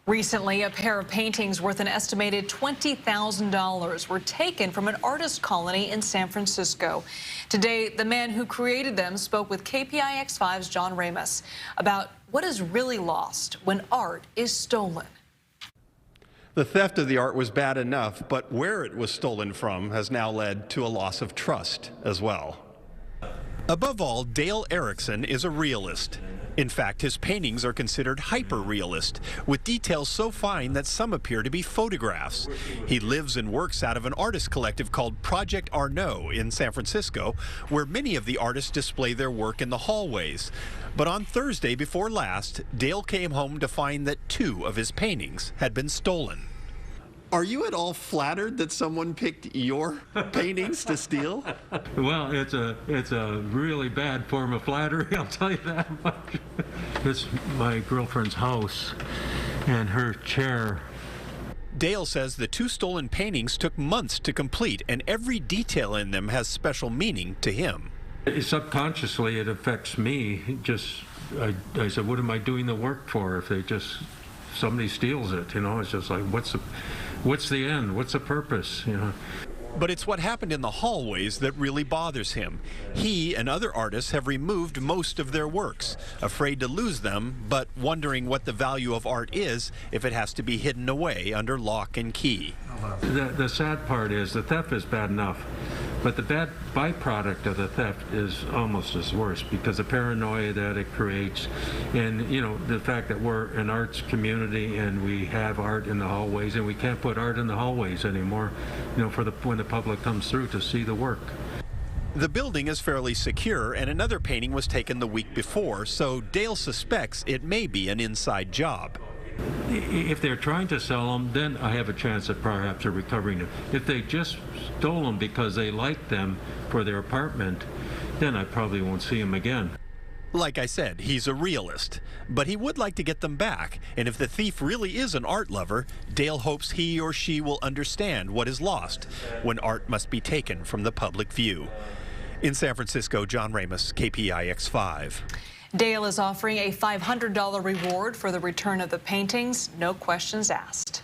Recently, a pair of paintings worth an estimated $20,000 were taken from an artist colony in San Francisco. Today, the man who created them spoke with KPIX 5's John Ramos about what is really lost when art is stolen. The theft of the art was bad enough, but where it was stolen from has now led to a loss of trust as well. Above all, Dale Erickson is a realist. In fact, his paintings are considered hyper-realist, with details so fine that some appear to be photographs. He lives and works out of an artist collective called Project Arnaud in San Francisco, where many of the artists display their work in the hallways. But on Thursday before last, Dale came home to find that 2 of his paintings had been stolen. Are you at all flattered that someone picked your paintings to steal? Well, it's a really bad form of flattery, I'll tell you that much. It's my girlfriend's house and her chair. Dale says the 2 stolen paintings took months to complete, and every detail in them has special meaning to him. Subconsciously, it affects me. I said, what am I doing the work for if somebody steals it? You know, it's just like, what's the end? What's the purpose? You know. But it's what happened in the hallways that really bothers him. He and other artists have removed most of their works, afraid to lose them, but wondering what the value of art is if it has to be hidden away under lock and key. The sad part is the theft is bad enough, but the bad byproduct of the theft is almost as worse, because the paranoia that it creates, and you know, the fact that we're an arts community and we have art in the hallways, and we can't put art in the hallways anymore, you know, when the public comes through to see the work. The building is fairly secure, and another painting was taken the week before, so Dale suspects it may be an inside job. If they're trying to sell them, then I have a chance at perhaps of recovering them. If they just stole them because they like them for their apartment, then I probably won't see them again. Like I said, he's a realist, but he would like to get them back. And if the thief really is an art lover, Dale hopes he or she will understand what is lost when art must be taken from the public view. In San Francisco, John Ramos, KPIX 5. Dale is offering a $500 reward for the return of the paintings, no questions asked.